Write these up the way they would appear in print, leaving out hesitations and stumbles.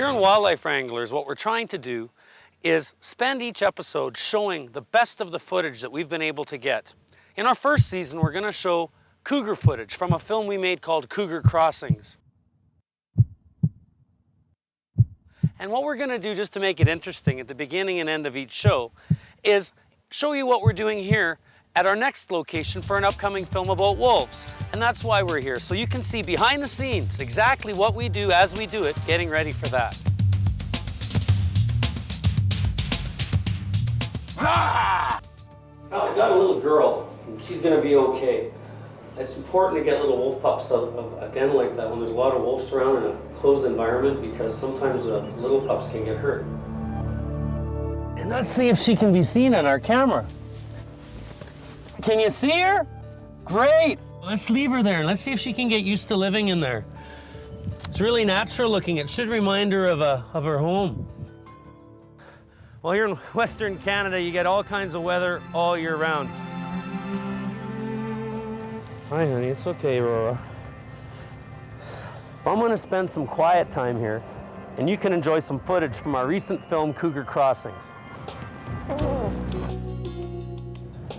Here in Wildlife Wranglers, what we're trying to do is spend each episode showing the best of the footage that we've been able to get. In our first season, we're going to show cougar footage from a film we made called Cougar Crossings. And what we're going to do, just to make it interesting at the beginning and end of each show, is show you what we're doing here at our next location for an upcoming film about wolves. And that's why we're here, so you can see behind the scenes exactly what we do as we do it, getting ready for that. Well, I got a little girl, and she's going to be okay. It's important to get little wolf pups out of a den like that when there's a lot of wolves around in a closed environment, because sometimes little pups can get hurt. And let's see if she can be seen on our camera. Can you see her? Great. Let's leave her there. Let's see if she can get used to living in there. It's really natural looking. It should remind her of her home. Well, here in Western Canada, you get all kinds of weather all year round. Hi, honey. It's okay, Aurora. I'm going to spend some quiet time here, and you can enjoy some footage from our recent film, Cougar Crossings.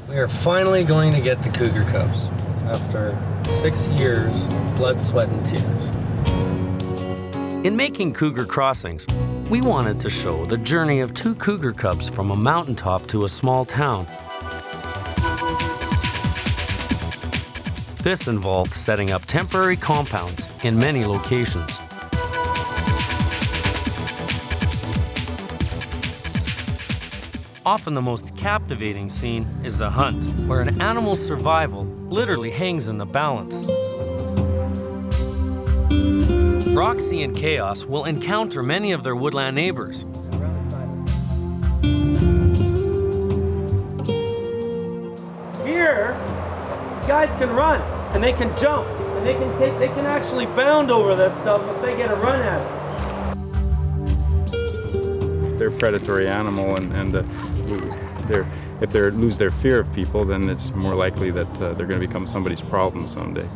We are finally going to get the cougar cubs after 6 years, blood, sweat, and tears. In making Cougar Crossings, we wanted to show the journey of two cougar cubs from a mountaintop to a small town. This involved setting up temporary compounds in many locations. Often the most captivating scene is the hunt, where an animal's survival literally hangs in the balance. Roxy and Chaos will encounter many of their woodland neighbors. Here, guys can run, and they can jump, and they can actually bound over this stuff if they get a run at it. They're a predatory animal, and if they lose their fear of people, then it's more likely that they're going to become somebody's problem someday.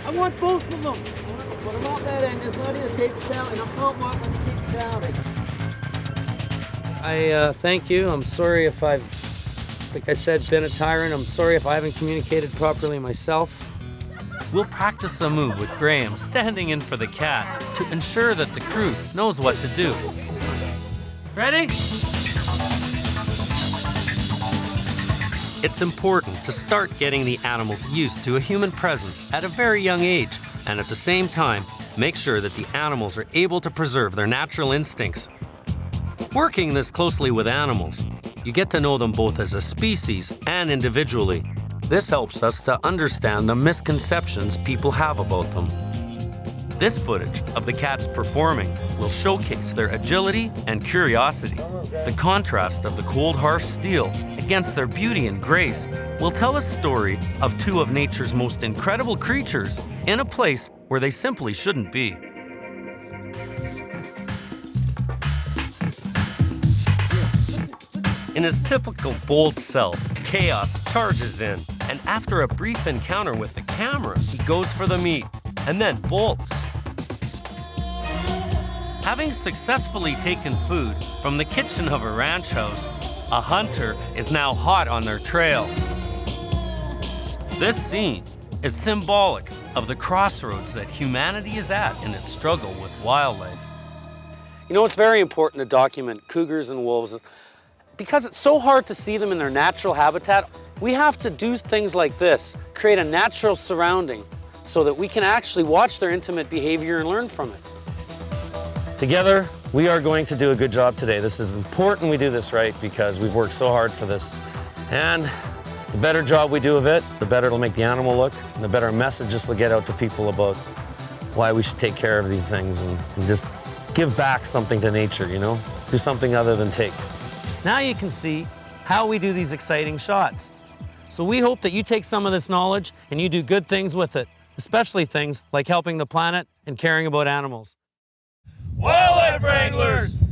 I want both of them. Put them out that end. Just let it keep shouting. I'm not wanting to keep shouting. I thank you. I'm sorry if I've, like I said, been a tyrant. I'm sorry if I haven't communicated properly myself. We'll practice a move with Graham standing in for the cat to ensure that the crew knows what to do. Ready? It's important to start getting the animals used to a human presence at a very young age, and at the same time, make sure that the animals are able to preserve their natural instincts. Working this closely with animals, you get to know them both as a species and individually. This helps us to understand the misconceptions people have about them. This footage of the cats performing will showcase their agility and curiosity. The contrast of the cold, harsh steel against their beauty and grace will tell a story of two of nature's most incredible creatures in a place where they simply shouldn't be. In his typical bold self, Chaos charges in, and after a brief encounter with the camera, he goes for the meat, and then bolts. Having successfully taken food from the kitchen of a ranch house, a hunter is now hot on their trail. This scene is symbolic of the crossroads that humanity is at in its struggle with wildlife. You know, it's very important to document cougars and wolves. Because it's so hard to see them in their natural habitat, we have to do things like this, create a natural surrounding so that we can actually watch their intimate behavior and learn from it. Together, we are going to do a good job today. This is important we do this right because we've worked so hard for this. And the better job we do of it, the better it'll make the animal look, and the better messages will get out to people about why we should take care of these things and just give back something to nature, you know? Do something other than take. Now you can see how we do these exciting shots. So we hope that you take some of this knowledge and you do good things with it, especially things like helping the planet and caring about animals. Wildlife Wranglers!